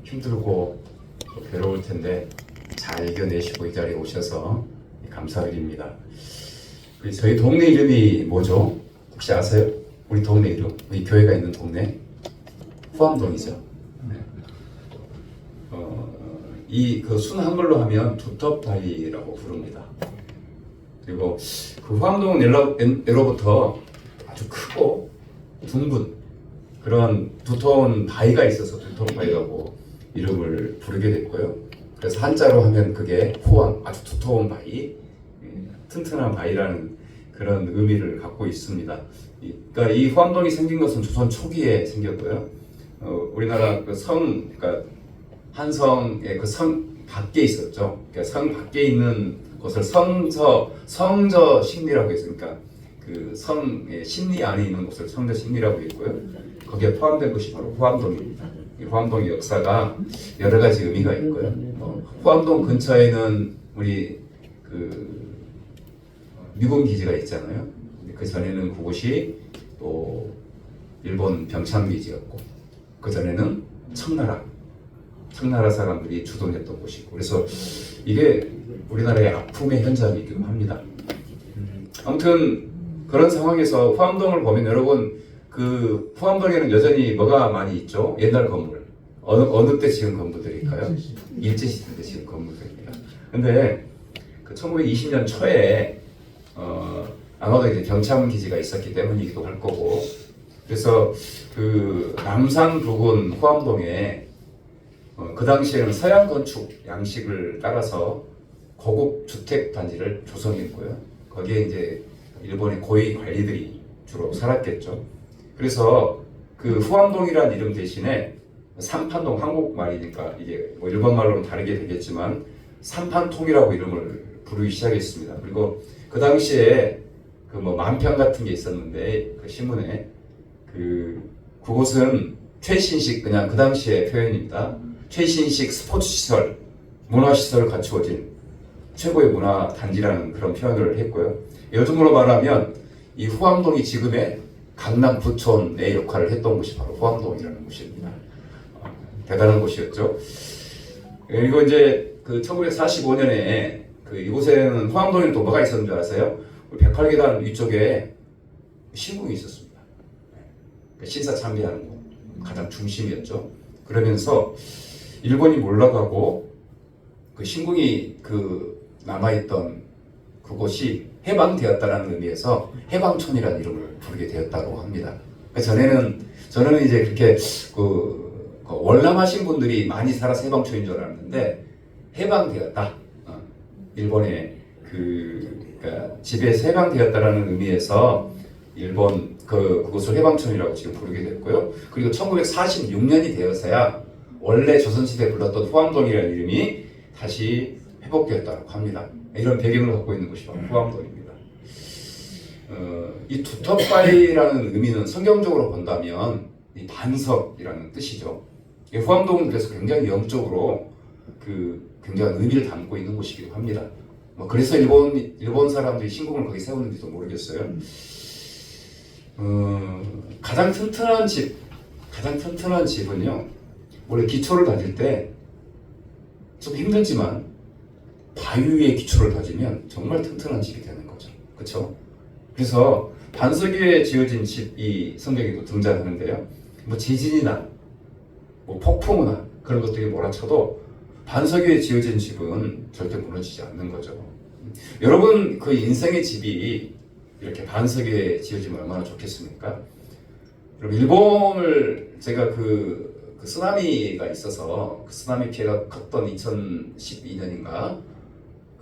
힘들고 괴로울 텐데 잘 이겨내시고 이 자리에 오셔서 감사드립니다. 저희 동네 이름이 뭐죠? 혹시 아세요? 우리 동네 이름, 우리 교회가 있는 동네 후암동이죠. 그 순 한글로 하면 두텁바위라고 부릅니다. 그리고 그 후암동 내로부터 아주 크고 둥근 그런 두터운 바위가 있어서 두텁바위라고 이름을 부르게 됐고요. 그래서 한자로 하면 그게 후암, 아주 두터운 바위, 튼튼한 바위라는 그런 의미를 갖고 있습니다. 그러니까 이 후암동이 생긴 것은 조선 초기에 생겼고요. 우리나라 그 그러니까 한성의 그 성 밖에 있었죠. 그러니까 성 밖에 있는 곳을 성저 심리라고 했으니까 그 성의 심리 안에 있는 곳을 성저 심리라고 했고요. 거기에 포함된 것이 바로 후암동입니다. 이 후암동의 역사가 여러 가지 의미가 있고요. 후암동 근처에는 우리 그 미군 기지가 있잖아요. 그 전에는 그곳이 또 일본 병참 기지였고, 그 전에는 청나라 사람들이 주둔했던 곳이고, 그래서 이게 우리나라의 아픔의 현장이기도 합니다. 아무튼 그런 상황에서 후암동을 보면 여러분, 그 후암동에는 여전히 뭐가 많이 있죠? 옛날 건물. 어느 때 지은 건물들일까요? 일제시대 때 지은 건물들입니다. 근데 그 1920년 초에 아마도 이제 병참 기지가 있었기 때문이기도 할 거고, 그래서 그 남산 부근 후암동에 그 당시에는 서양 건축 양식을 따라서 고급 주택 단지를 조성했고요. 거기에 이제 일본의 고위 관리들이 주로 살았겠죠. 그래서 그 후암동이라는 이름 대신에 삼판동, 한국말이니까 이게 뭐 일본말로는 다르게 되겠지만 삼판통이라고 이름을 부르기 시작했습니다. 그리고 그 당시에 그 뭐 만평 같은 게 있었는데 그 신문에 그곳은 최신식, 그냥 그 당시의 표현입니다. 최신식 스포츠 시설, 문화 시설 갖추어진 최고의 문화 단지라는 그런 표현을 했고요. 요즘으로 말하면 이 후암동이 지금의 강남 부촌의 역할을 했던 곳이 바로 후암동이라는 곳입니다. 대단한 곳이었죠. 그리고 이제 그 1945년에 그 이곳에는 후암동에는 또 뭐가 있었는 줄 아세요? 백활계단 위쪽에 신궁이 있었습니다. 신사 참배하는 곳, 가장 중심이었죠. 그러면서 일본이 몰락하고 그 신궁이 그 남아있던 그곳이 해방되었다는 의미에서 해방촌이라는 이름을 부르게 되었다고 합니다. 전에는 이제 그렇게 그 월남하신 분들이 많이 살아서 해방촌인 줄 알았는데 해방되었다. 일본의 그러니까 지배에서 해방되었다라는 의미에서 일본 그곳을 해방촌이라고 지금 부르게 됐고요. 그리고 1946년이 되어서야 원래 조선시대에 불렀던 후암동이라는 이름이 다시 회복되었다고 합니다. 이런 배경을 갖고 있는 곳이 바로 후암동입니다. 이 두텁바위라는 의미는 성경적으로 본다면 이 반석이라는 뜻이죠. 후암동은 그래서 굉장히 영적으로 굉장한 의미를 담고 있는 곳이기도 합니다. 그래서 일본 사람들이 신궁을 거기 세웠는지도 모르겠어요. 가장 튼튼한 집은요, 원래 기초를 다질 때 좀 힘들지만 바위 위에 기초를 다지면 정말 튼튼한 집이 되는 거죠. 그렇죠? 그래서 반석 위에 지어진 집이 성경에도 등장하는데요. 뭐 지진이나 뭐 폭풍이나 그런 것들이 몰아쳐도 반석 위에 지어진 집은 절대 무너지지 않는 거죠. 여러분 그 인생의 집이 이렇게 반석 위에 지어지면 얼마나 좋겠습니까? 여러분 일본을 제가 그 쓰나미가 있어서 그 쓰나미 피해가 컸던 2012년인가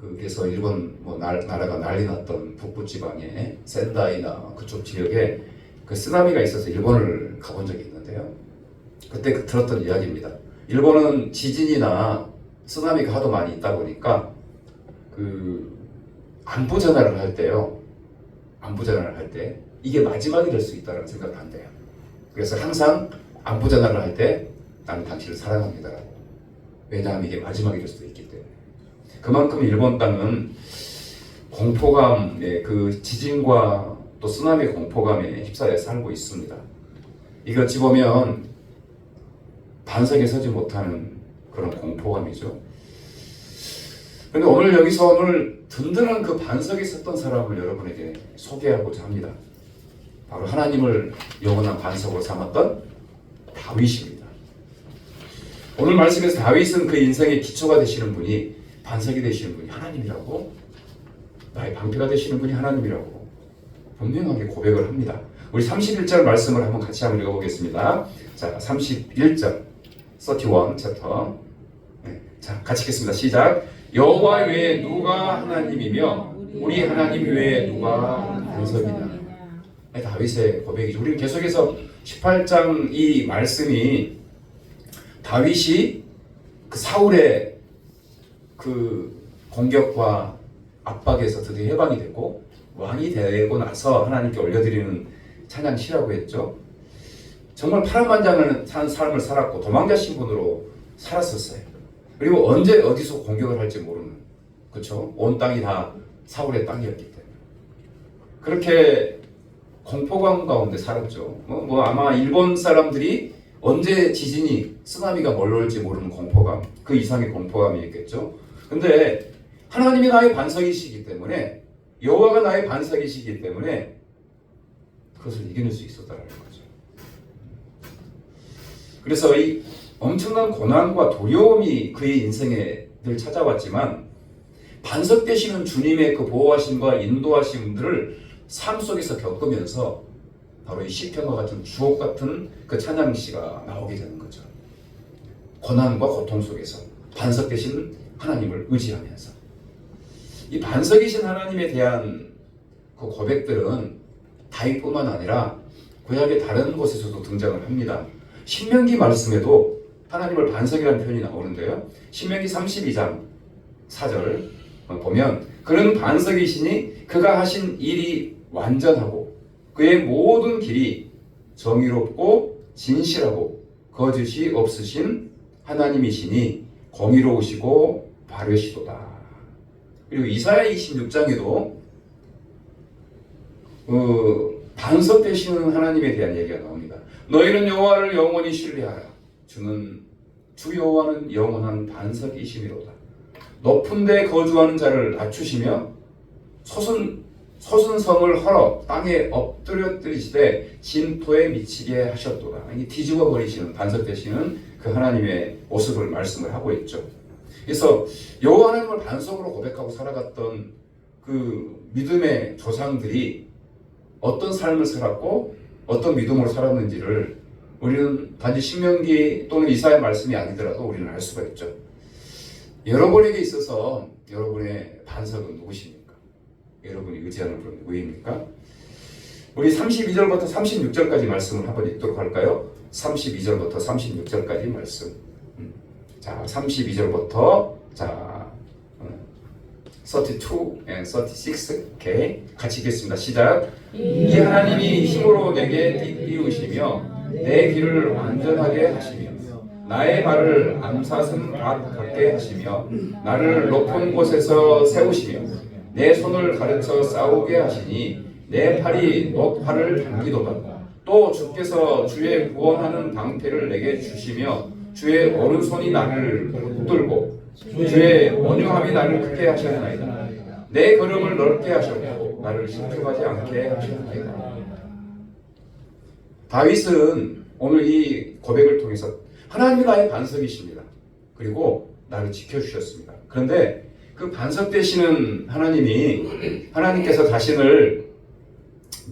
그래서 일본 뭐 나라가 난리 났던 북부 지방에 센다이나 그쪽 지역에 그 쓰나미가 있어서 일본을 가본 적이 있는데요. 그때 들었던 이야기입니다. 일본은 지진이나 쓰나미가 하도 많이 있다 보니까 그 안보 전화를 할 때요. 안보 전화를 할 때 이게 마지막이 될 수 있다는 생각을 한대요. 그래서 항상 안보 전화를 할 때 나는 당신을 사랑합니다라고. 왜냐하면 이게 마지막이 될 수도 있기 때문에. 그만큼 일본 땅은 공포감의 그 지진과 또 쓰나미 공포감에 휩싸여 살고 있습니다. 이거 어찌 보면 반석에 서지 못하는 그런 공포감이죠. 그런데 오늘 든든한 그 반석에 섰던 사람을 여러분에게 소개하고자 합니다. 바로 하나님을 영원한 반석으로 삼았던 다윗입니다. 오늘 말씀에서 다윗은 그 인생의 기초가 되시는 분이, 반석이 되시는 분이 하나님이라고, 나의 방패가 되시는 분이 하나님이라고 분명하게 고백을 합니다. 우리 31절 말씀을 한번 같이 한번 읽어보겠습니다. 자, 31절 31 챕터. 네, 자, 같이 읽겠습니다. 시작. 여호와 외에 누가 하나님이며 우리 하나님 외에 누가 반석이냐. 네, 다윗의 고백이죠. 우리는 계속해서 18장 이 말씀이 다윗이 그 사울의 그 공격과 압박에서 드디어 해방이 되고 왕이 되고 나서 하나님께 올려드리는 찬양시라고 했죠. 정말 파란만장한 삶을 살았고 도망자 신분으로 살았었어요. 그리고 언제 어디서 공격을 할지 모르는, 그렇죠? 온 땅이 다 사울의 땅이었기 때문에 그렇게 공포감 가운데 살았죠. 아마 일본 사람들이 언제 지진이, 쓰나미가 몰려올지 모르는 공포감, 그 이상의 공포감이 있겠죠. 근데 하나님이 나의 반석이시기 때문에, 여호와가 나의 반석이시기 때문에 그것을 이겨낼 수 있었다는 거죠. 그래서 이 엄청난 고난과 두려움이 그의 인생에 늘 찾아왔지만 반석 되시는 주님의 그 보호하심과 인도하심들을 삶 속에서 겪으면서 바로 이 시편과 같은 주옥 같은 그 찬양시가 나오게 되는 거죠. 고난과 고통 속에서 반석 되신 하나님을 의지하면서 이 반석이신 하나님에 대한 그 고백들은 다윗뿐만 아니라 구약의 다른 곳에서도 등장을 합니다. 신명기 말씀에도 하나님을 반석이라는 표현이 나오는데요. 신명기 32장 4절 보면 그는 반석이시니 그가 하신 일이 완전하고 그의 모든 길이 정의롭고 진실하고 거짓이 없으신 하나님이시니 공의로우시고 바르시도다. 그리고 이사야 26장에도 반석 되시는 하나님에 대한 얘기가 나옵니다. 너희는 여호와를 영원히 신뢰하라. 주 여호와는 영원한 반석이시미로다. 높은 데 거주하는 자를 낮추시며 솟은 성을 헐어 땅에 엎드려뜨리시되 진토에 미치게 하셨도다. 이 뒤집어 버리시는 반석 되시는 그 하나님의 모습을 말씀을 하고 있죠. 그래서 여호와 하나님을 반석으로 고백하고 살아갔던 그 믿음의 조상들이 어떤 삶을 살았고 어떤 믿음으로 살았는지를 우리는 단지 신명기 또는 이사야 말씀이 아니더라도 우리는 알 수가 있죠. 여러분에게 있어서 여러분의 반석은 누구십니까? 여러분이 의지하는 분은 누구입니까? 우리 32절부터 36절까지 말씀을 한번 읽도록 할까요? 32절부터 36절까지 말씀. 자, 32절부터 32 and 36 오케이. 같이 읽겠습니다. 시작. 이 하나님이 힘으로 내게 띄우시며 내 길을 완전하게 하시며 나의 발을 암사슴 밭 같게 하시며 나를 높은 곳에서 세우시며 내 손을 가르쳐 싸우게 하시니 내 팔이 노팔을 당기도다. 또 주께서 주의 구원하는 방패를 내게 주시며 주의 오른손이 나를 붙들고 주의 온유함이 나를 크게 하셨나이다. 내 걸음을 넓게 하셨고 나를 심표하지 않게 하셨나이다. 다윗은 오늘 이 고백을 통해서 하나님이 나의 반석이십니다. 그리고 나를 지켜주셨습니다. 그런데 그 반석 되시는 하나님께서 자신을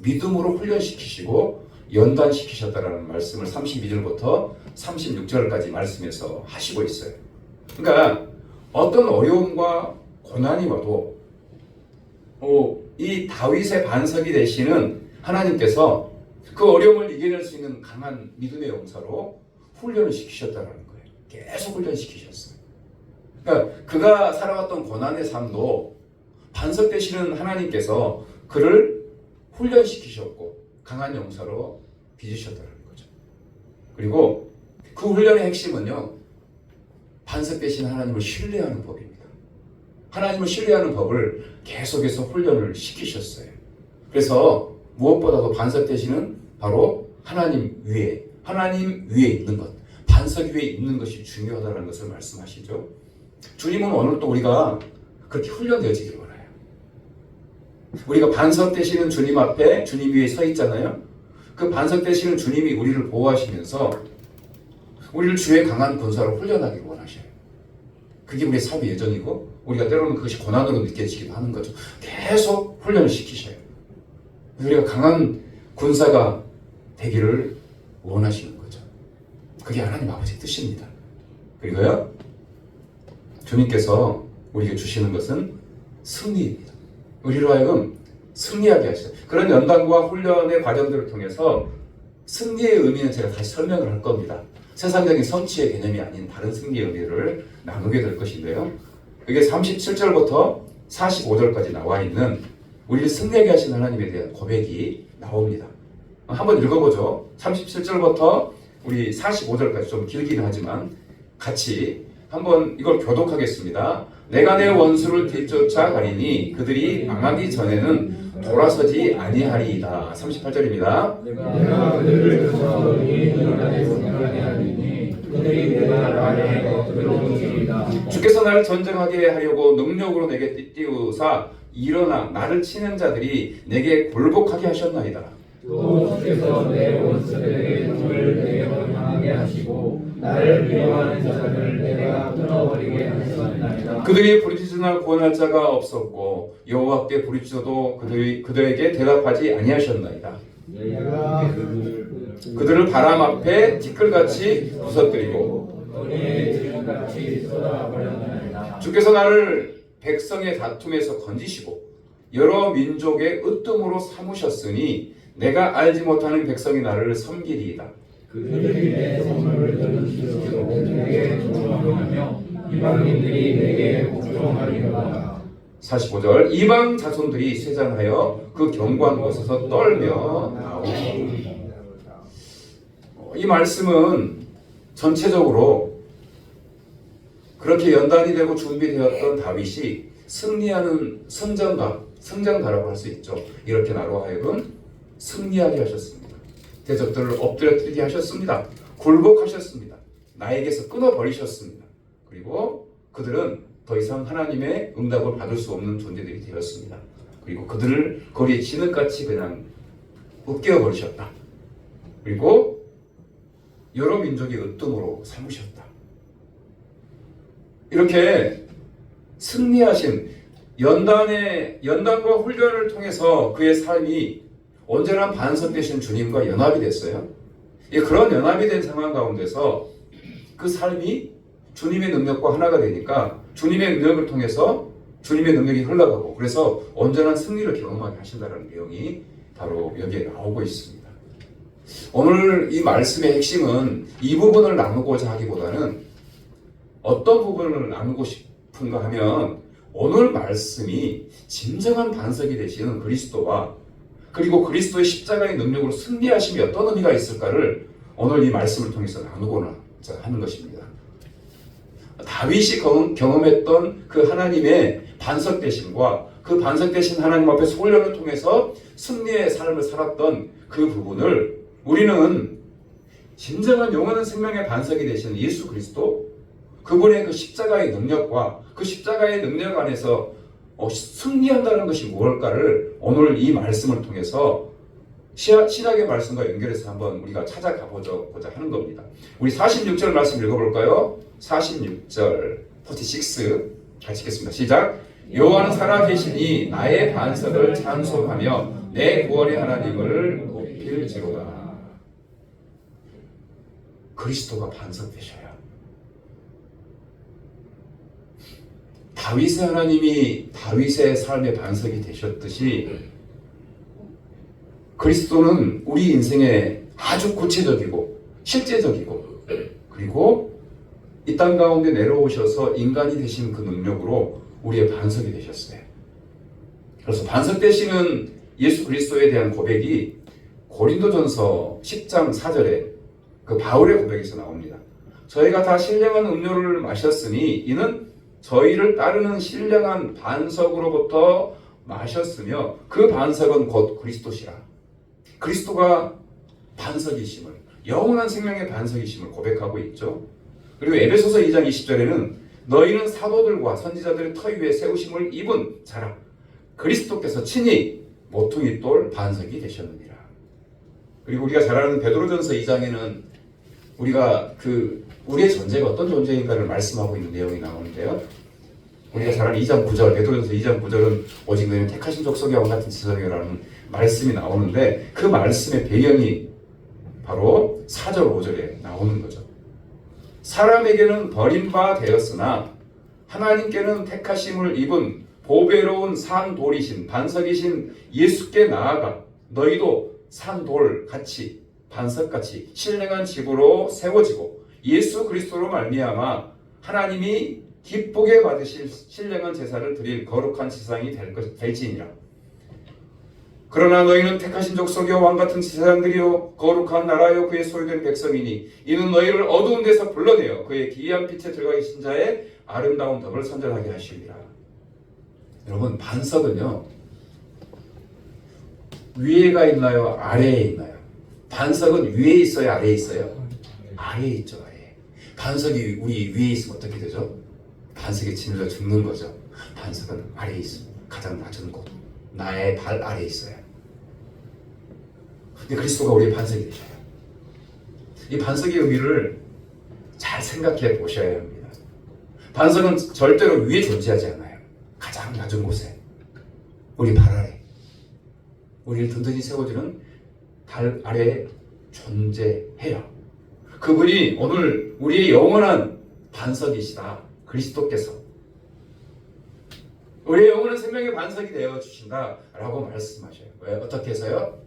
믿음으로 훈련시키시고 연단시키셨다라는 말씀을 32절부터 36절까지 말씀에서 하시고 있어요. 그러니까 어떤 어려움과 고난이 와도 이 다윗의 반석이 되시는 하나님께서 그 어려움을 이겨낼 수 있는 강한 믿음의 용사로 훈련을 시키셨다는 거예요. 계속 훈련시키셨어요. 그러니까 그가 살아왔던 고난의 삶도 반석 되시는 하나님께서 그를 훈련시키셨고 강한 용사로 빚으셨다는 거죠. 그리고 그 훈련의 핵심은요, 반석 되신 하나님을 신뢰하는 법입니다. 하나님을 신뢰하는 법을 계속해서 훈련을 시키셨어요. 그래서 무엇보다도 반석 되시는 바로 하나님 위에 있는 것, 반석 위에 있는 것이 중요하다는 것을 말씀하시죠. 주님은 오늘 또 우리가 그렇게 훈련되어지길 원해요. 우리가 반석 되시는 주님 앞에 주님 위에 서 있잖아요. 그 반석 되시는 주님이 우리를 보호하시면서 우리를 주의 강한 군사로 훈련하기를 원하셔요. 그게 우리의 삶의 예정이고 우리가 때로는 그것이 고난으로 느껴지기도 하는 거죠. 계속 훈련을 시키셔요. 우리가 강한 군사가 되기를 원하시는 거죠. 그게 하나님 아버지의 뜻입니다. 그리고요, 주님께서 우리에게 주시는 것은 승리입니다. 우리로 하여금 승리하게 하시죠. 그런 연단과 훈련의 과정들을 통해서 승리의 의미는 제가 다시 설명을 할 겁니다. 세상적인 성취의 개념이 아닌 다른 승리의 의미를 나누게 될 것인데요. 그게 37절부터 45절까지 나와 있는 우리를 승리하게 하신 하나님에 대한 고백이 나옵니다. 한번 읽어보죠. 37절부터 우리 45절까지 좀 길기는 하지만 같이 한번 이걸 교독하겠습니다. 내가 내 원수를 뒤쫓아 가리니 그들이 망하기 전에는 돌아서지 아니하리이다. 38절입니다. 내가 그들을 쫓아오니 너희가 생각하게 하리니 그들이 내가 나를 엎드러지리이다. 주께서 나를 전쟁하게 하려고 능력으로 내게 띠띠우사 일어나 나를 치는 자들이 내게 굴복하게 하셨나이다. 또 주께서 내 원수들에게 눈을 내게 향하게 하시고 나를 미워하는 자들을 내가 끊어버리게 하셨나이다. 그들이 부르짖으나 구원할 자가 없었고 여호와께 부르짖어도 그들에게 대답하지 아니하셨나이다. 내가 그들을 바람 앞에 티끌같이 부서뜨리고 너희의 지름같이 쏟아버렸나이다. 주께서 나를 백성의 다툼에서 건지시고 여러 민족의 으뜸으로 삼으셨으니 내가 알지 못하는 백성이 나를 섬기리이다. 그들이 내 선물을 들으시고 내게 조롱하며 이방인들이 내게 복종하리로다. 45절 이방 자손들이 쇠잔하여 그 견고한 곳에서 떨며 나오니. 이 말씀은 전체적으로 그렇게 연단이 되고 준비되었던 다윗이 승리하는 승전가라고 할 수 있죠. 이렇게 나로 하여금 승리하게 하셨습니다. 대적들을 엎드려뜨리게 하셨습니다. 굴복하셨습니다. 나에게서 끊어버리셨습니다. 그리고 그들은 더 이상 하나님의 응답을 받을 수 없는 존재들이 되었습니다. 그리고 그들을 거리에 진흙같이 그냥 으깨어버리셨다. 그리고 여러 민족의 으뜸으로 삼으셨다. 이렇게 승리하신 연단과 훈련을 통해서 그의 삶이 온전한 반석 되신 주님과 연합이 됐어요. 그런 연합이 된 상황 가운데서 그 삶이 주님의 능력과 하나가 되니까 주님의 능력을 통해서 주님의 능력이 흘러가고 그래서 온전한 승리를 경험하게 하신다는 내용이 바로 여기에 나오고 있습니다. 오늘 이 말씀의 핵심은 이 부분을 나누고자 하기보다는 어떤 부분을 나누고 싶은가 하면 오늘 말씀이 진정한 반석이 되시는 그리스도와 그리고 그리스도의 십자가의 능력으로 승리하심이 어떤 의미가 있을까를 오늘 이 말씀을 통해서 나누고자 하는 것입니다. 다윗이 경험했던 그 하나님의 반석 되심과 그 반석 되신 하나님 앞에서 훈련을 통해서 승리의 삶을 살았던 그 부분을 우리는 진정한 영원한 생명의 반석이 되신 예수 그리스도 그분의 그 십자가의 능력과 그 십자가의 능력 안에서 승리한다는 것이 무엇일까를 오늘 이 말씀을 통해서 신약의 말씀과 연결해서 한번 우리가 찾아가보자 하는 겁니다. 우리 46절 말씀 읽어볼까요? 46절 46 같이 읽겠습니다. 시작. 여호와는 살아계시니 나의 반석을 찬송하며 내 구원의 하나님을 높일지로다. 그리스도가 반석 되셔요. 다윗의 하나님이 다윗의 삶의 반석이 되셨듯이 그리스도는 우리 인생에 아주 구체적이고 실제적이고 그리고 이 땅 가운데 내려오셔서 인간이 되신 그 능력으로 우리의 반석이 되셨어요. 그래서 반석 되시는 예수 그리스도에 대한 고백이 고린도전서 10장 4절에 그 바울의 고백에서 나옵니다. 저희가 다 신령한 음료를 마셨으니 이는 저희를 따르는 신령한 반석으로부터 마셨으며 그 반석은 곧 그리스도시라. 그리스도가 반석이심을 영원한 생명의 반석이심을 고백하고 있죠. 그리고 에베소서 2장 20절에는 너희는 사도들과 선지자들의 터 위에 세우심을 입은 자라 그리스도께서 친히 모퉁이 돌 반석이 되셨느니라. 그리고 우리가 잘 아는 베드로전서 2장에는 우리가 우리의 존재가 어떤 존재인가를 말씀하고 있는 내용이 나오는데요. 우리가 잘 아는 2장 9절, 베드로전서 2장 9절은 오직 너희는 택하신 족속의 왕 같은 지성이라는 말씀이 나오는데 그 말씀의 배경이 바로 4절, 5절에 나오는 거죠. 사람에게는 버림바 되었으나 하나님께는 택하심을 입은 보배로운 산돌이신 반석이신 예수께 나아가 너희도 산돌같이 반석같이 신령한 집으로 세워지고 예수 그리스도로 말미암아 하나님이 기쁘게 받으실 신령한 제사를 드릴 거룩한 지상이 될지니라. 그러나 너희는 택하신 족속이요 왕같은 제사장들이요 거룩한 나라요 그의 소유된 백성이니 이는 너희를 어두운 데서 불러내어 그의 기이한 빛에 들어가 계신 자의 아름다운 덕을 선전하게 하시리라. 여러분, 반석은요 위에가 있나요? 아래에 있나요? 반석은 위에 있어요? 아래에 있어요? 아래에 있죠. 아래에. 반석이 우리 위에 있으면 어떻게 되죠? 반석에 짓눌려 죽는 거죠. 반석은 아래에 있습니다. 가장 낮은 곳, 나의 발 아래에 있어요. 근데 그리스도가 우리의 반석이 되셔요. 이 반석의 의미를 잘 생각해 보셔야 합니다. 반석은 절대로 위에 존재하지 않아요. 가장 낮은 곳에, 우리 발 아래, 우리를 든든히 세워주는 발 아래에 존재해요. 그분이 오늘 우리의 영원한 반석이시다. 그리스도께서 우리의 영원한 생명의 반석이 되어 주신다라고 말씀하셔요. 왜? 어떻게 해서요?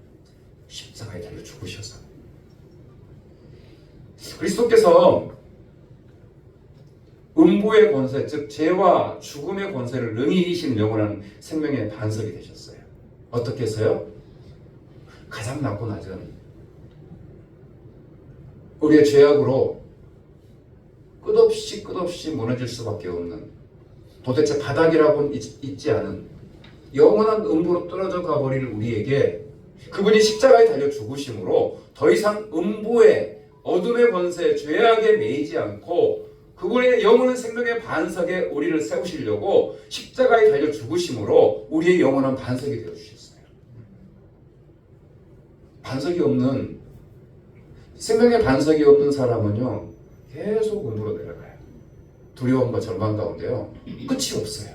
십자가에 달려 죽으셔서. 그리스도께서 음부의 권세, 즉 죄와 죽음의 권세를 능히 이기시는 영원한 생명의 반석이 되셨어요. 어떻게 해서요? 가장 낮고 낮은 우리의 죄악으로 끝없이 무너질 수밖에 없는, 도대체 바닥이라고는 있지 않은 영원한 음부로 떨어져 가버릴 우리에게 그분이 십자가에 달려 죽으심으로 더 이상 음부의 어둠의 권세, 죄악에 매이지 않고 그분의 영원한 생명의 반석에 우리를 세우시려고 십자가에 달려 죽으심으로 우리의 영원한 반석이 되어 주셨어요. 반석이 없는, 생명의 반석이 없는 사람은요 계속 음부로 내려가요. 두려움과 절망 가운데요 끝이 없어요.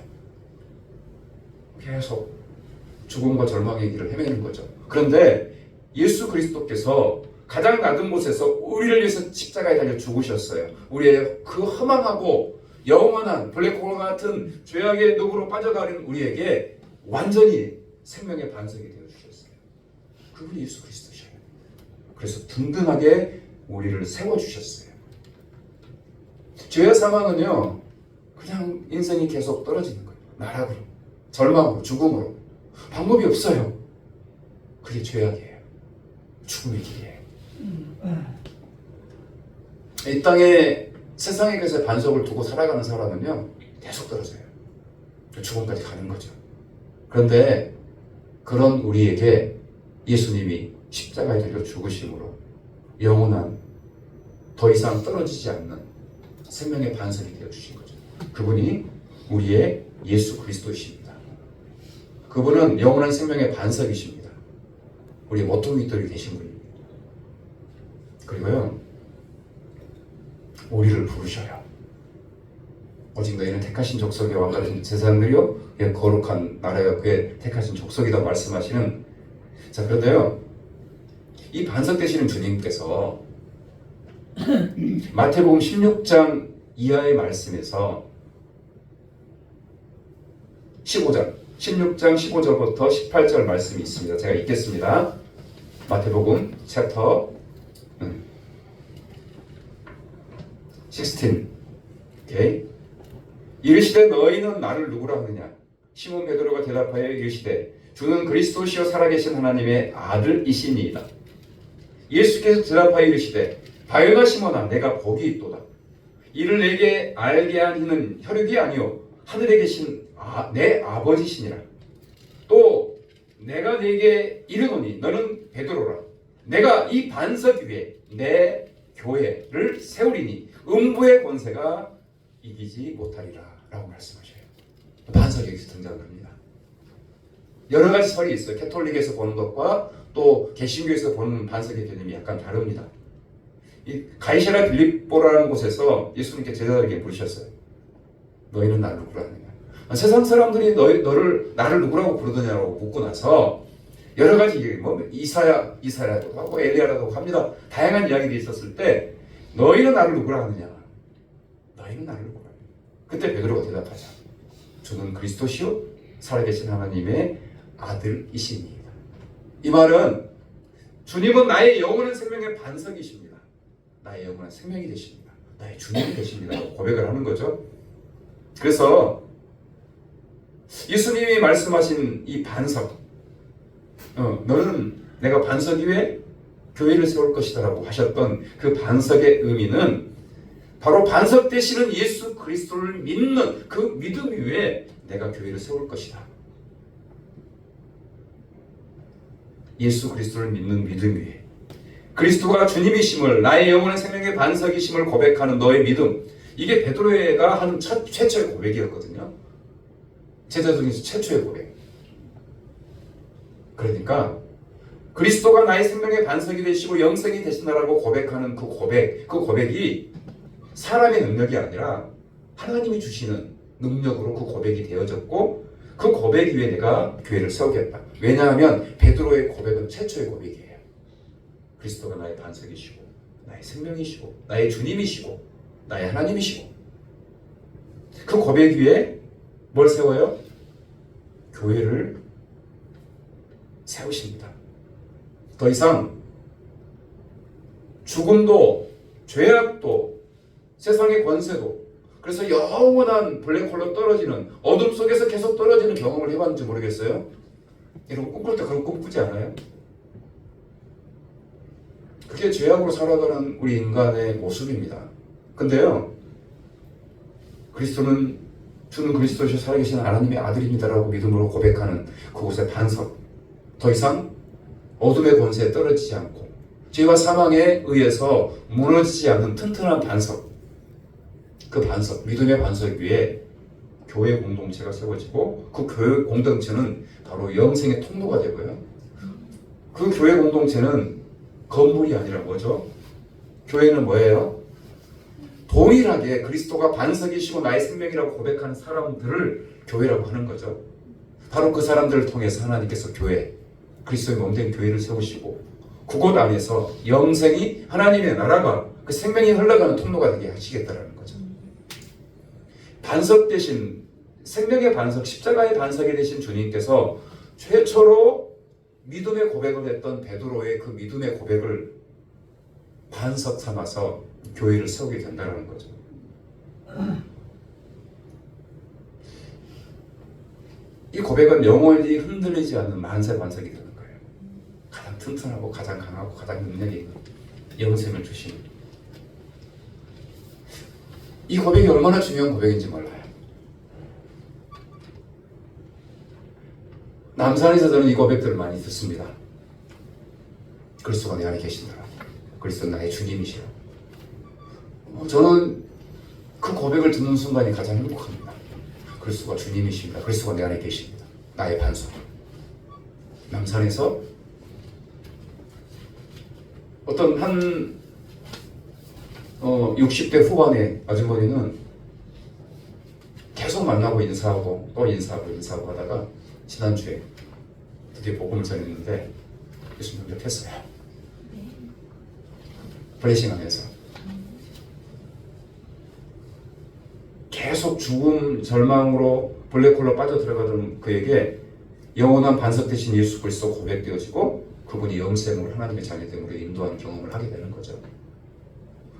계속 죽음과 절망의 길을 헤매는 거죠. 그런데 예수 그리스도께서 가장 낮은 곳에서 우리를 위해서 십자가에 달려 죽으셨어요. 우리의 그 허망하고 영원한 블랙홀 같은 죄악의 늪으로 빠져가는 우리에게 완전히 생명의 반석이 되어 주셨어요. 그분이 예수 그리스도셔요. 그래서 든든하게 우리를 세워주셨어요. 죄와 사망은요 그냥 인생이 계속 떨어지는 거예요. 나락으로, 절망으로, 죽음으로. 방법이 없어요. 그게 죄악이에요. 죽음의 길이에요. 이 땅에 세상의 것에 반석을 두고 살아가는 사람은요 계속 떨어져요. 죽음까지 가는 거죠. 그런데 그런 우리에게 예수님이 십자가에 달려 죽으심으로 영원한, 더 이상 떨어지지 않는 생명의 반석이 되어 주신 거죠. 그분이 우리의 예수 그리스도이십니다. 그분은 영원한 생명의 반석이십니다. 우리의 모퉁이돌이 되신 분입니다. 그리고요 우리를 부르셔요. 오직 너희는 택하신 족속의 왕같은 제사장들이요 그의 거룩한 나라여 그의 택하신 족속이다 말씀하시는. 자, 그런데요 이 반석 되시는 주님께서 마태복음 16장 이하의 말씀에서 16장 15절부터 18절 말씀이 있습니다. 제가 읽겠습니다. 마태복음 챕터 16. 오케이. 이르시되 너희는 나를 누구라 하느냐? 시몬 베드로가 대답하여 이르시되 주는 그리스도시요 살아계신 하나님의 아들이시니이다. 예수께서 대답하여 이르시되 바요나 시몬아 내가 복이 있도다. 이를 내게 알게 한 이는 혈육이 아니요 하늘에 계신 내 아버지시니라. 또 내가 네게 이르노니 너는 베드로라. 내가 이 반석 위에 내 교회를 세우리니 음부의 권세가 이기지 못하리라 라고 말씀하셔요. 반석이 여기서 등장을 합니다. 여러 가지 설이 있어요. 캐톨릭에서 보는 것과 또 개신교에서 보는 반석의 개념이 약간 다릅니다. 이 가이사랴 빌립보라는 곳에서 예수님께 제자들에게 물으셨어요. 너희는 나를 누구라 하느냐? 세상 사람들이 나를 누구라고 부르느냐고 묻고 나서 여러 가지 뭐 이사야라고 하고 엘리야라고 합니다. 다양한 이야기들이 있었을 때 너희는 나를 누구라 하느냐? 너희는 나를 누구라 하느냐? 그때 베드로가 대답하자. 주는 그리스도시요 살아계신 하나님의 아들이십니다. 이 말은 주님은 나의 영원한 생명의 반석이십니다. 나의 영원한 생명이 되십니다. 나의 주님이 되십니다. 고백을 하는 거죠. 그래서 예수님이 말씀하신 이 반석, 너는 내가 반석 위에 교회를 세울 것이다 라고 하셨던 그 반석의 의미는 바로 반석 되시는 예수 그리스도를 믿는 그 믿음 위에 내가 교회를 세울 것이다. 예수 그리스도를 믿는 믿음 위에 그리스도가 주님이심을, 나의 영원한 생명의 반석이심을 고백하는 너의 믿음, 이게 베드로가 하는 최초의 고백이었거든요. 제자 중에서 최초의 고백. 그러니까 그리스도가 나의 생명의 반석이 되시고 영생이 되신다라고 고백하는 그 고백이 사람의 능력이 아니라 하나님이 주시는 능력으로 그 고백이 되어졌고, 그 고백 위에 내가 교회를 세우겠다. 왜냐하면 베드로의 고백은 최초의 고백이에요. 그리스도가 나의 반석이시고 나의 생명이시고 나의 주님이시고 나의 하나님이시고, 그 고백 위에 뭘 세워요? 교회를 세우십니다. 더 이상 죽음도 죄악도 세상의 권세도, 그래서 영원한 블랙홀로 떨어지는, 어둠 속에서 계속 떨어지는 경험을 해봤는지 모르겠어요. 여러분 꿈꿀 때 그런 꿈 꾸지 않아요? 그게 죄악으로 살아가는 우리 인간의 모습입니다. 근데요, 그리스도는 주는 그리스도시요 살아계신 하나님의 아들입니다라고 믿음으로 고백하는 그곳의 반석, 더 이상 어둠의 권세에 떨어지지 않고 죄와 사망에 의해서 무너지지 않는 튼튼한 반석, 그 반석, 믿음의 반석 위에 교회 공동체가 세워지고, 그 교회 공동체는 바로 영생의 통로가 되고요. 그 교회 공동체는 건물이 아니라 뭐죠? 교회는 뭐예요? 동일하게 그리스도가 반석이시고 나의 생명이라고 고백하는 사람들을 교회라고 하는 거죠. 바로 그 사람들을 통해서 하나님께서 교회, 그리스도의 몸된 교회를 세우시고, 그곳 안에서 영생이, 하나님의 나라가, 그 생명이 흘러가는 통로가 되게 하시겠다라는 거죠. 반석 대신, 생명의 반석, 십자가의 반석이 되신 주님께서 최초로 믿음의 고백을 했던 베드로의 그 믿음의 고백을 반석 삼아서 교회를 세우게 된다는 거죠. 이 고백은 영원히 흔들리지 않는 만세 반석이 되는 거예요. 가장 튼튼하고 가장 강하고 가장 능력이 있는 영생을 주시는, 이 고백이 얼마나 중요한 고백인지 몰라요. 남산에서 저는 이 고백들을 많이 듣습니다. 그리스도가 내 안에 계신다. 그리스도는 나의 주님이시라. 저는 그 고백을 듣는 순간이 가장 행복합니다. 그리스도가 주님이십니다. 그리스도가 내 안에 계십니다. 나의 반석. 남산에서 어떤 한 60대 후반의 아주머니는 계속 만나고 인사하고 또 인사하고 하다가 지난주에 드디어 복음을 전했는데 예수님 영접했어요. 블레싱하면서 계속 죽음 절망으로 블랙홀로 빠져들어가던 그에게 영원한 반석 되신 예수 그리스도 고백되어지고, 그분이 영생으로 하나님의 자녀됨으로 인도하는 경험을 하게 되는 거죠.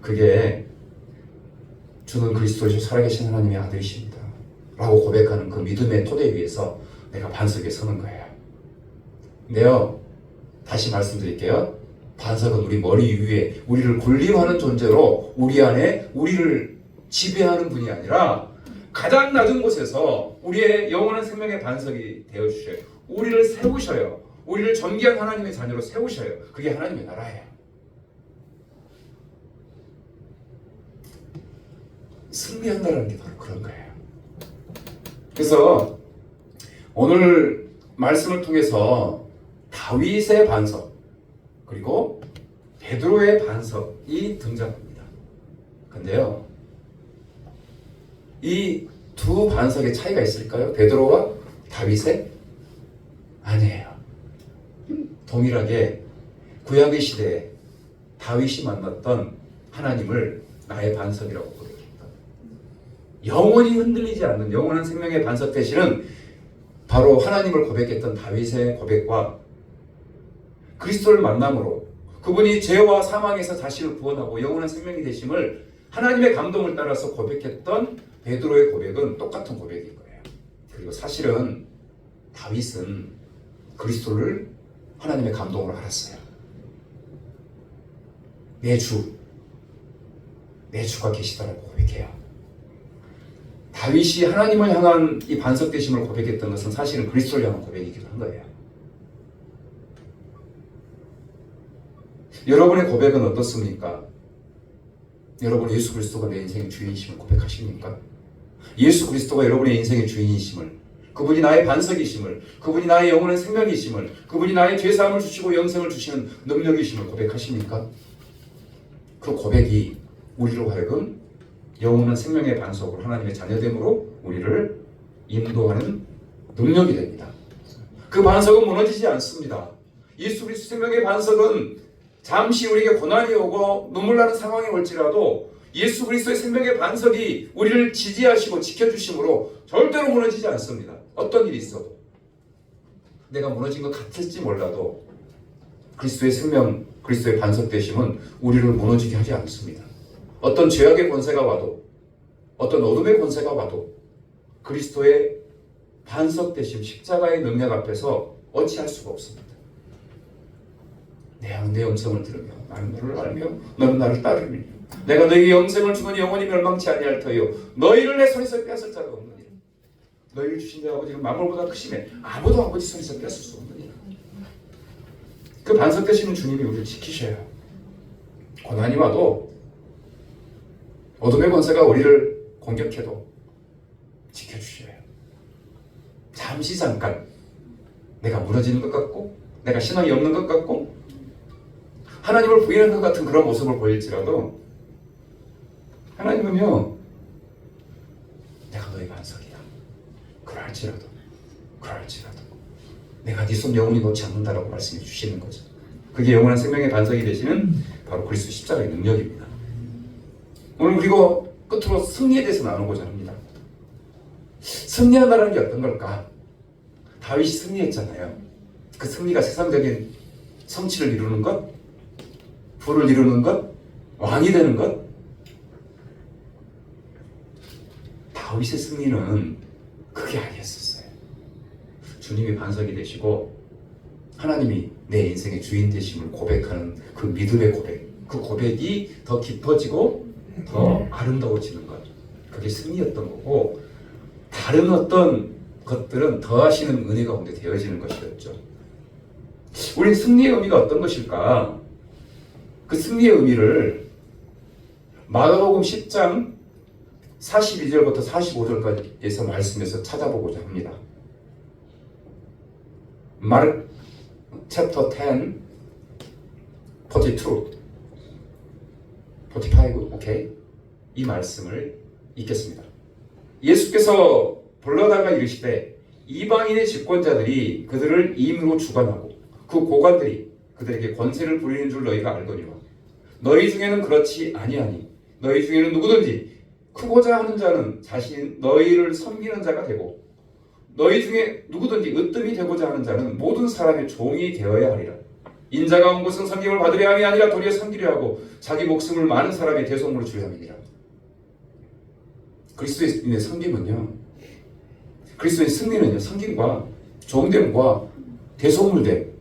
그게 주는 그리스도시요 살아계신 하나님의 아들이십니다 라고 고백하는 그 믿음의 토대 위에서 내가 반석에 서는 거예요. 근데요, 다시 말씀드릴게요. 반석은 우리 머리 위에 우리를 군림하는 존재로 우리 안에 우리를 지배하는 분이 아니라 가장 낮은 곳에서 우리의 영원한 생명의 반석이 되어주셔요. 우리를 세우셔요. 우리를 존귀한 하나님의 자녀로 세우셔요. 그게 하나님의 나라예요. 승리한다는 게 바로 그런 거예요. 그래서 오늘 말씀을 통해서 다윗의 반석 그리고 베드로의 반석이 등장합니다. 근데요, 이 두 반석의 차이가 있을까요? 베드로와 다윗의? 아니에요. 동일하게 구약의 시대에 다윗이 만났던 하나님을 나의 반석이라고 고백했다. 영원히 흔들리지 않는 영원한 생명의 반석 되시는 바로 하나님을 고백했던 다윗의 고백과 그리스도를 만남으로 그분이 죄와 사망에서 자신을 구원하고 영원한 생명이 되심을 하나님의 감동을 따라서 고백했던 베드로의 고백은 똑같은 고백인 거예요. 그리고 사실은 다윗은 그리스도를 하나님의 감동으로 알았어요. 내 주가 계시다라고 고백해요. 다윗이 하나님을 향한 이 반석 되심을 고백했던 것은 사실은 그리스도를 향한 고백이기도 한 거예요. 여러분의 고백은 어떻습니까? 여러분 예수 그리스도가 내 인생의 주인이심을 고백하십니까? 예수 그리스도가 여러분의 인생의 주인이심을, 그분이 나의 반석이심을, 그분이 나의 영원한 생명이심을, 그분이 나의 죄사함을 주시고 영생을 주시는 능력이심을 고백하십니까? 그 고백이 우리로 하여금 영원한 생명의 반석으로 하나님의 자녀됨으로 우리를 인도하는 능력이 됩니다. 그 반석은 무너지지 않습니다. 예수 그리스도 생명의 반석은 잠시 우리에게 고난이 오고 눈물 나는 상황이 올지라도 예수 그리스도의 생명의 반석이 우리를 지지하시고 지켜주심으로 절대로 무너지지 않습니다. 어떤 일이 있어도 내가 무너진 것 같을지 몰라도 그리스도의 생명, 그리스도의 반석 되심은 우리를 무너지게 하지 않습니다. 어떤 죄악의 권세가 와도, 어떤 어둠의 권세가 와도 그리스도의 반석 되심, 십자가의 능력 앞에서 어찌할 수가 없습니다. 내 음성을 들으며 나는 너를 알며 너는 나를 따르리니 내가 너희에게 영생을 주노니 영원히 멸망치 아니할 터이요 너희를 내 손에서 빼앗을 자가 없느니라. 너희를 주신 내 아버지는 만물보다 크심에 아무도 아버지 손에서 뺏을 수 없느니라. 그 반석 되시는 주님이 우리를 지키셔요. 고난이 와도 어둠의 권세가 우리를 공격해도 지켜주셔요. 잠깐 내가 무너지는 것 같고 내가 신앙이 없는 것 같고 하나님을 부인하는 것 같은 그런 모습을 보일지라도 하나님은요, 내가 너의 반석이다. 그럴지라도 내가 네 손 영원히 놓지 않는다라고 말씀해 주시는 거죠. 그게 영원한 생명의 반석이 되시는 바로 그리스도 십자가의 능력입니다. 오늘 그리고 끝으로 승리에 대해서 나누고자 합니다. 승리한다는 게 어떤 걸까? 다윗이 승리했잖아요. 그 승리가 세상적인 성취를 이루는 것, 부를 이루는 것, 왕이 되는 것. 다윗의 승리는 그게 아니었었어요. 주님이 반석이 되시고 하나님이 내 인생의 주인 되심을 고백하는 그 믿음의 고백, 그 고백이 더 깊어지고 더 아름다워지는 것, 그게 승리였던 거고 다른 어떤 것들은 더하시는 은혜 가운데 되어지는 것이었죠. 우리 승리의 의미가 어떤 것일까? 그 승리의 의미를 마가복음 10장 42절부터 45절까지에서 말씀에서 찾아보고자 합니다. 마르크 챕터 10 42 45 오케이? 이 말씀을 읽겠습니다. 예수께서 불러다가 이르시되 이방인의 집권자들이 그들을 임으로 주관하고 그 고관들이 그들에게 권세를 부리는 줄 너희가 알거니와 너희 중에는 그렇지 아니하니 너희 중에는 누구든지 크고자 하는 자는 자신 너희를 섬기는 자가 되고 너희 중에 누구든지 으뜸이 되고자 하는 자는 모든 사람의 종이 되어야 하리라. 인자가 온 것은 섬김을 받으려 함이 아니라 도리어 섬기려 하고 자기 목숨을 많은 사람의 대속물로 주려 함이니라. 그리스도인의 섬김은요, 그리스도의 승리는요, 섬김과 종됨과 대속물됨,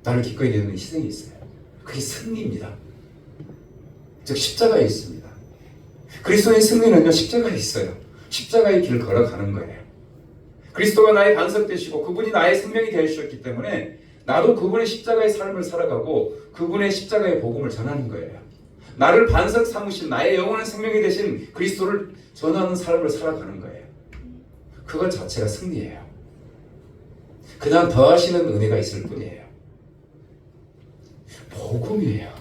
나를 기꺼이 내는 희생이 있어요. 그게 승리입니다. 즉 십자가에 있습니다. 그리스도의 승리는요, 십자가에 있어요. 십자가의 길을 걸어가는 거예요. 그리스도가 나의 반석 되시고 그분이 나의 생명이 되어주셨기 때문에 나도 그분의 십자가의 삶을 살아가고 그분의 십자가의 복음을 전하는 거예요. 나를 반석 삼으신 나의 영원한 생명이 되신 그리스도를 전하는 삶을 살아가는 거예요. 그것 자체가 승리예요. 그냥 더하시는 은혜가 있을 뿐이에요. 복음이에요.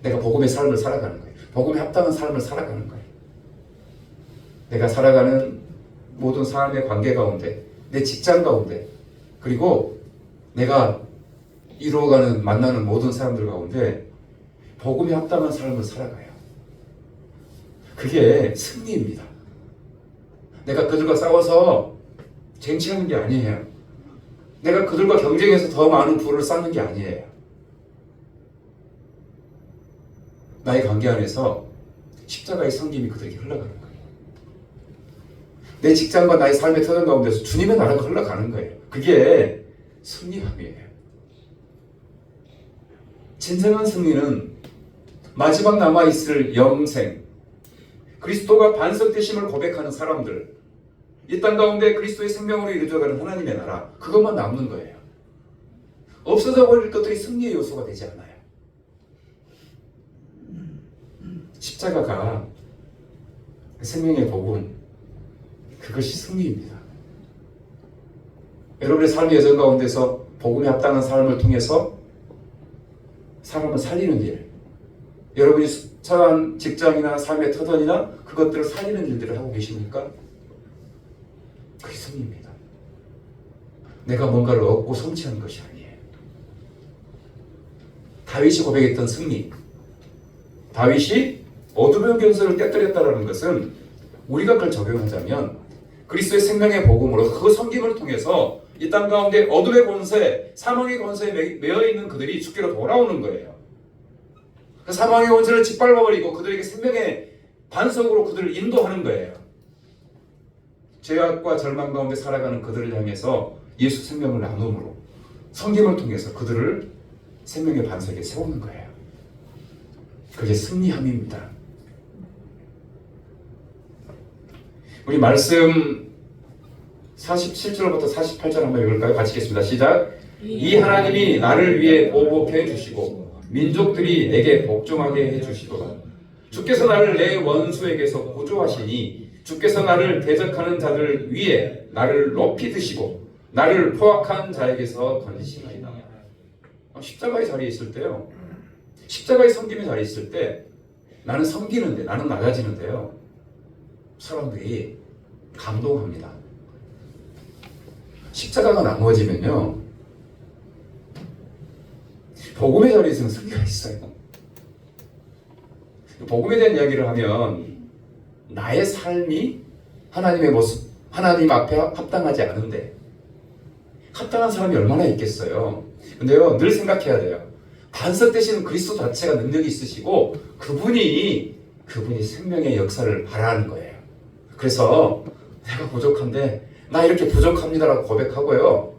내가 복음의 삶을 살아가는 거예요. 복음에 합당한 삶을 살아가는 거예요. 내가 살아가는 모든 삶의 관계 가운데, 내 직장 가운데, 그리고 내가 이루어가는 만나는 모든 사람들 가운데 복음에 합당한 삶을 살아가요. 그게 승리입니다. 내가 그들과 싸워서 쟁취하는 게 아니에요. 내가 그들과 경쟁해서 더 많은 부를 쌓는 게 아니에요. 나의 관계 안에서 십자가의 섬김이 그들에게 흘러가는 거예요. 내 직장과 나의 삶의 터전 가운데서 주님의 나라가 흘러가는 거예요. 그게 승리함이에요. 진정한 승리는 마지막 남아있을 영생, 그리스도가 반석되심을 고백하는 사람들, 이 땅 가운데 그리스도의 생명으로 이루어가는 하나님의 나라, 그것만 남는 거예요. 없어져 버릴 것들이 승리의 요소가 되지 않아요. 십자가가 생명의 복음, 그것이 승리입니다. 여러분의 삶의 여정 가운데서 복음에 합당한 삶을 통해서 사람을 살리는 일, 여러분이 처한 직장이나 삶의 터전이나 그것들을 살리는 일들을 하고 계십니까? 그게 승리입니다. 내가 뭔가를 얻고 성취하는 것이 아니에요. 다윗이 고백했던 승리, 다윗이 어둠의 권세를 깨뜨렸다는 것은 우리가 그걸 적용하자면 그리스도의 생명의 복음으로 그 섬김을 통해서 이 땅 가운데 어둠의 권세, 사망의 권세에 매여 있는 그들이 주께로 돌아오는 거예요. 그 사망의 권세를 짓밟아버리고 그들에게 생명의 반석으로 그들을 인도하는 거예요. 죄악과 절망 가운데 살아가는 그들을 향해서 예수 생명을 나눔으로 섬김을 통해서 그들을 생명의 반석에 세우는 거예요. 그게 승리함입니다. 우리 말씀 47절부터 48절 한번 읽을까요? 같이 읽겠습니다. 시작. 이 하나님이 나를 위해 보복해 주시고 민족들이 내게 복종하게 해주시도다. 주께서 나를 내 원수에게서 구조하시니 주께서 나를 대적하는 자들 위에 나를 높이 드시고 나를 포악한 자에게서 건지시나이다. 십자가의 자리에 있을 때요, 십자가의 섬김의 자리에 있을 때 나는 섬기는데, 나는 낮아지는데요, 사람들이 감동합니다. 십자가가 나누어지면요, 복음의 자리에서는 승리가 있어요. 복음에 대한 이야기를 하면 나의 삶이 하나님의 모습, 하나님 앞에 합당하지 않은데 합당한 사람이 얼마나 있겠어요. 근데요, 늘 생각해야 돼요. 반석 되시는 그리스도 자체가 능력이 있으시고 그분이 생명의 역사를 바라는 거예요. 그래서 내가 부족한데 나 이렇게 부족합니다라고 고백하고요,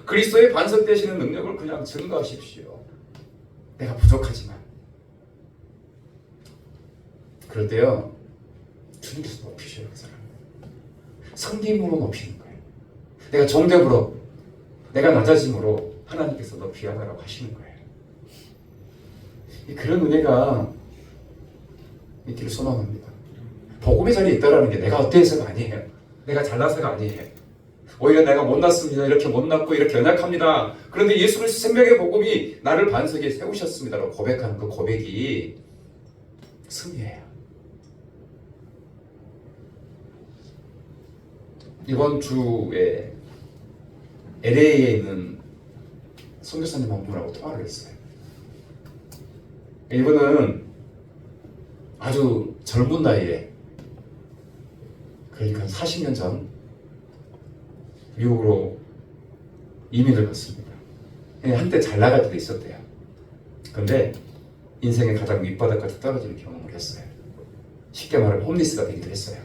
그리스도의 반석 되시는 능력을 그냥 증거하십시오. 내가 부족하지만. 그럴 때요, 주님께서 높이셔요. 그 사람 섬김으로 높이는 거예요. 내가 종됨으로, 내가 낮아짐으로 하나님께서 높이하라고 하시는 거예요. 그런 은혜가 있기를 소망합니다. 복음의 자리에 있다라는 게 내가 어때서가 아니에요. 내가 잘나서가 아니에요. 오히려 내가 못났습니다. 이렇게 못났고 이렇게 연약합니다. 그런데 예수 그리스도 생명의 복음이 나를 반석에 세우셨습니다라고 고백하는 그 고백이 승리예요. 이번 주에 LA에 있는 선교사님 한 분하고 통화를 했어요. 이분은 아주 젊은 나이에, 그러니까 40년 전 미국으로 이민을 갔습니다. 한때 잘 나갈 때도 있었대요. 그런데 인생의 가장 밑바닥까지 떨어지는 경험을 했어요. 쉽게 말하면 홈리스가 되기도 했어요.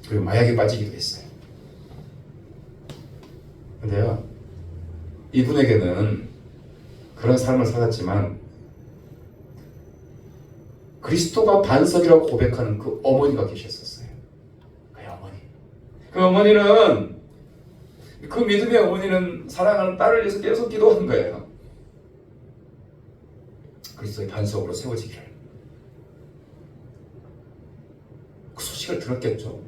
그리고 마약에 빠지기도 했어요. 근데요, 이분에게는 그런 삶을 살았지만 그리스도가 반석이라고 고백하는 그 어머니가 계셨었어요. 그 어머니. 그 어머니는, 그 믿음의 어머니는 사랑하는 딸을 위해서 계속 기도한 거예요. 그리스도의 반석으로 세워지기를. 그 소식을 들었겠죠.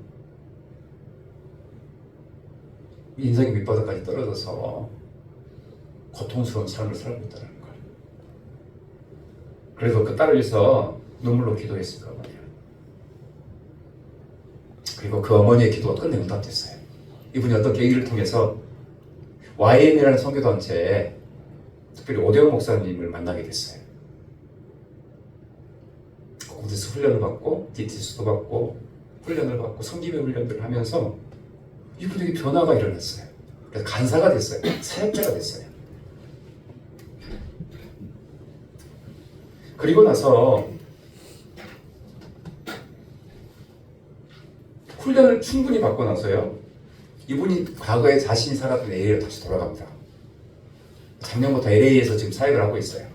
인생의 밑바닥까지 떨어져서 고통스러운 삶을 살고 있다는 걸. 그래도 그 딸을 위해서 눈물로 기도했을 거거든요. 그리고 그 어머니의 기도가 끝내 응답됐어요. 이분이 어떤 계기를 통해서 YM이라는 선교단체에 특별히 오대영 목사님을 만나게 됐어요. 거기서 훈련을 받고 DTS도 받고 훈련을 받고 성김의 훈련들을 하면서 이분에게 변화가 일어났어요. 그래서 간사가 됐어요. 사역자가 됐어요. 그리고 나서 훈련을 충분히 받고 나서요, 이분이 과거에 자신이 살았던 LA로 다시 돌아갑니다. 작년부터 LA에서 지금 사역을 하고 있어요.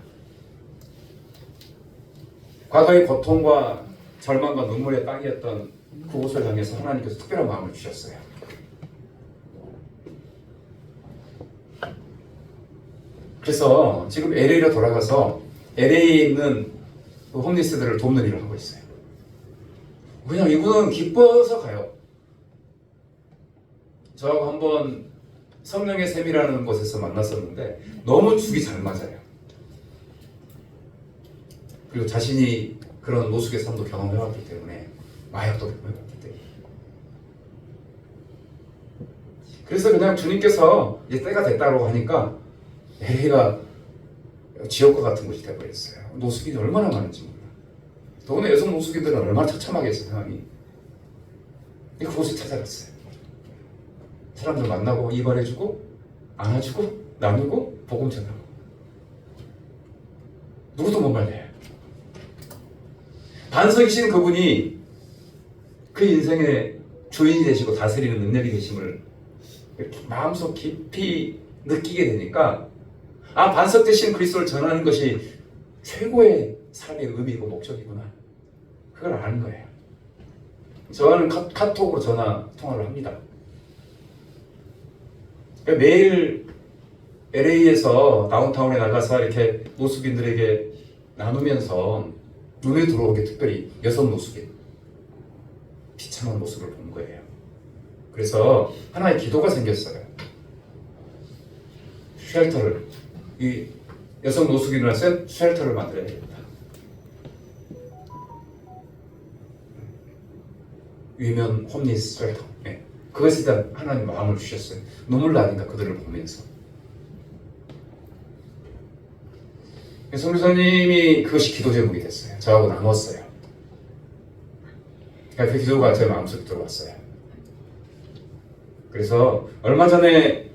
과거의 고통과 절망과 눈물의 땅이었던 그곳을 향해서 하나님께서 특별한 마음을 주셨어요. 그래서 지금 LA로 돌아가서 LA에 있는 그 홈리스들을 돕는 일을 하고 있어요. 그냥 이분은 기뻐서 가요. 저하고 한번 성령의 샘이라는 곳에서 만났었는데 너무 죽이 잘 맞아요. 그리고 자신이 그런 노숙의 삶도 경험해왔기 때문에, 마약도 경험해왔기 때문에. 그래서 그냥 주님께서 이제 때가 됐다고 하니까 LA가 지옥과 같은 곳이 되어버렸어요. 노숙인이 얼마나 많은지 몰라. 더구나 여성 노숙인들은 얼마나 처참하겠어요, 상황이. 그곳에 찾아갔어요. 사람들 만나고 이발해주고 안아주고 나누고 복음 전하고. 누구도 못 말려요. 반석이신 그분이 그 인생의 주인이 되시고 다스리는 능력이 되심을 이렇게 마음속 깊이 느끼게 되니까, 아, 반석 되신 그리스도를 전하는 것이 최고의 삶의 의미이고 목적이구나, 그걸 아는 거예요. 저는 카톡으로 전화 통화를 합니다. 그러니까 매일 LA에서 다운타운에 나가서 이렇게 노숙인들에게 나누면서 눈에 들어오게 특별히 여성 노숙인 비참한 모습을 본 거예요. 그래서 하나의 기도가 생겼어요. 쉘터를, 이 여성 노숙인을 쉘터를 만들어야 되겠다. 위면 홈리스 쉘터. 네. 그것에 대한 하나님 마음을 주셨어요. 눈물 나니까 그들을 보면서. 성교사님이 그것이 기도 제목이 됐어요. 저하고 나눴어요. 그 기도가 제 마음속에 들어왔어요. 그래서 얼마 전에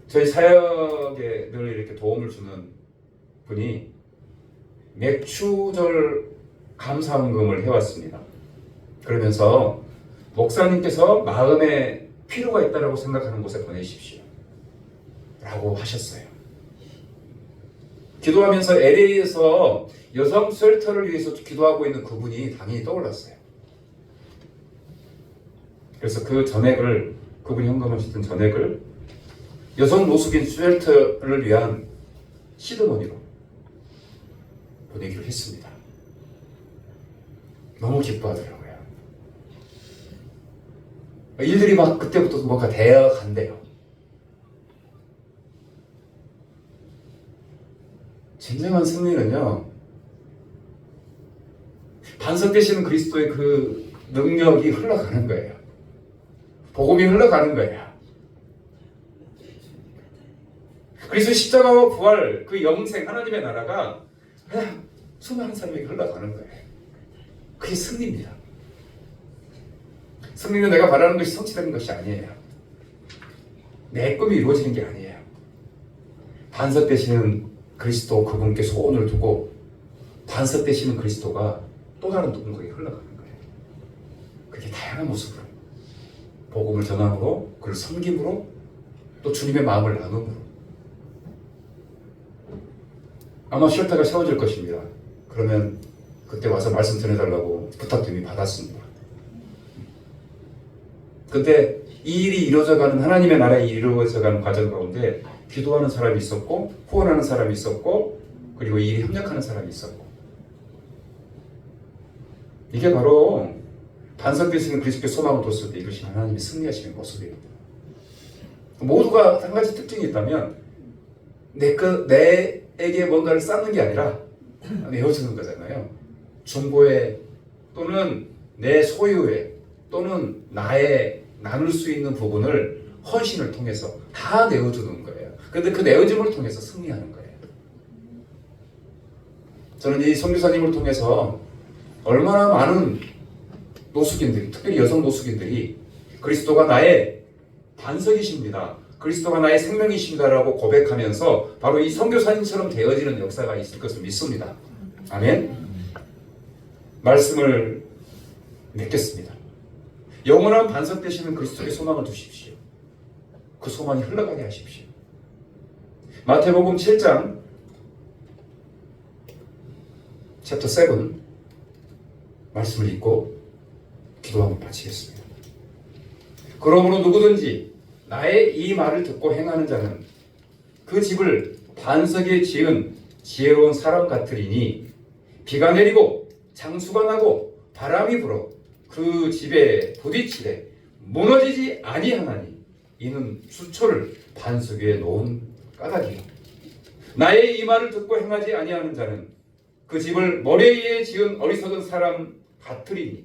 저희 사역에 늘 이렇게 도움을 주는 분이 맥추절 감사헌금을 해왔습니다. 그러면서 목사님께서 마음에 필요가 있다고 생각하는 곳에 보내십시오 라고 하셨어요. 기도하면서 LA에서 여성 쉘터를 위해서 기도하고 있는 그분이 당연히 떠올랐어요. 그래서 그 전액을, 그분이 헌금하셨던 전액을 여성 노숙인 쉘터를 위한 시드머니로 보내기로 했습니다. 너무 기뻐하더라고요. 일들이 막 그때부터 뭔가 되어 간대요. 진정한 승리는요, 반석 되시는 그리스도의 그 능력이 흘러가는 거예요. 복음이 흘러가는 거예요. 그리스도 십자가와 부활, 그 영생, 하나님의 나라가 그냥 수많은 사람에게 흘러가는 거예요. 그게 승리입니다. 승리는 내가 바라는 것이 성취되는 것이 아니에요. 내 꿈이 이루어지는 게 아니에요. 반석 되시는 그리스도, 그분께 소원을 두고 반석 되시는 그리스도가 또 다른 누군가에게 흘러가는 거예요. 그게 다양한 모습으로, 복음을 전함으로, 그를 섬김으로, 또 주님의 마음을 나눔으로. 아마 쉘터가 세워질 것입니다. 그러면 그때 와서 말씀 전해달라고 부탁드림이 받았습니다. 근데 이 일이 이루어져가는, 하나님의 나라에 이루어져가는 과정 가운데 기도하는 사람이 있었고, 후원하는 사람이 있었고, 그리고 이 일에 협력하는 사람이 있었고, 이게 바로 반석되시는 그리스도의 소망을 뒀을 때 이루신 하나님의 승리하시는 모습입니다. 모두가 한 가지 특징이 있다면 내에게 뭔가를 쌓는 게 아니라 내어주는 거잖아요. 중보에 또는 내 소유에 또는 나의 나눌 수 있는 부분을 헌신을 통해서 다 내어주는 거예요. 그런데 그 내어줌을 통해서 승리하는 거예요. 저는 이 선교사님을 통해서 얼마나 많은 노숙인들이, 특별히 여성 노숙인들이 그리스도가 나의 반석이십니다, 그리스도가 나의 생명이십니다라고 고백하면서 바로 이 선교사님처럼 되어지는 역사가 있을 것을 믿습니다. 아멘. 말씀을 맺겠습니다. 영원한 반석 되시는 그리스도의 소망을 두십시오. 그 소망이 흘러가게 하십시오. 마태복음 7장 챕터 7 말씀을 읽고 기도하고 마치겠습니다. 그러므로 누구든지 나의 이 말을 듣고 행하는 자는 그 집을 반석에 지은 지혜로운 사람 같으리니 비가 내리고 장수가 나고 바람이 불어 그 집에 부딪히되 무너지지 아니하나니 이는 수초를 반석 위에 놓은 까닭이요. 나의 이 말을 듣고 행하지 아니하는 자는 그 집을 모래 위에 지은 어리석은 사람 같으리니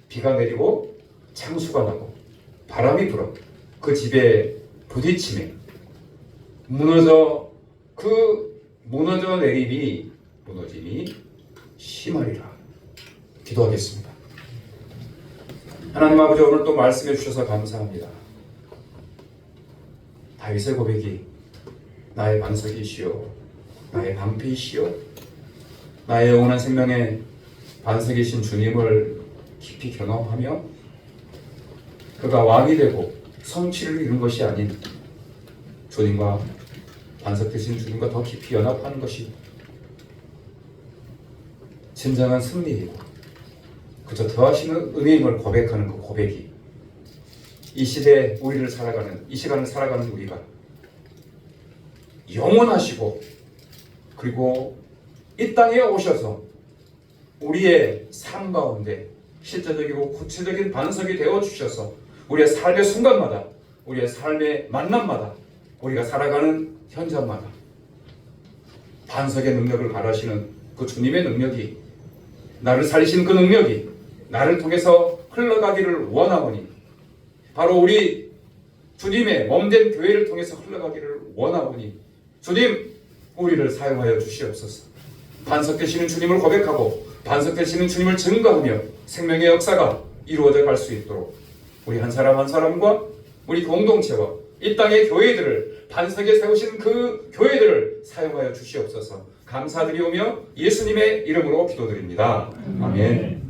비가 내리고 장수가 나고 바람이 불어 그 집에 부딪히며 무너져 내림이 무너짐이 심하리라. 기도하겠습니다. 하나님 아버지, 오늘 또 말씀해 주셔서 감사합니다. 다윗의 고백이 나의 반석이시오, 나의 방패이시오, 나의 영원한 생명의 반석이신 주님을 깊이 경험하며 그가 왕이 되고 성취를 이룬 것이 아닌 주님과 반석 되신 주님과 더 깊이 연합하는 것이 진정한 승리이고 그저 더하시는 은혜임을 고백하는 그 고백이 이 시대에 우리를 살아가는, 이 시간을 살아가는 우리가 영원하시고 그리고 이 땅에 오셔서 우리의 삶 가운데 실제적이고 구체적인 반석이 되어 주셔서 우리의 삶의 순간마다, 우리의 삶의 만남마다, 우리가 살아가는 현장마다 반석의 능력을 발하시는 그 주님의 능력이, 나를 살리시는 그 능력이 나를 통해서 흘러가기를 원하오니 바로 우리 주님의 몸된 교회를 통해서 흘러가기를 원하오니 주님, 우리를 사용하여 주시옵소서. 반석 되시는 주님을 고백하고 반석 되시는 주님을 증거하며 생명의 역사가 이루어져 갈 수 있도록 우리 한 사람 한 사람과 우리 공동체와 이 땅의 교회들을, 반석에 세우신 그 교회들을 사용하여 주시옵소서. 감사드리오며 예수님의 이름으로 기도드립니다. 아멘.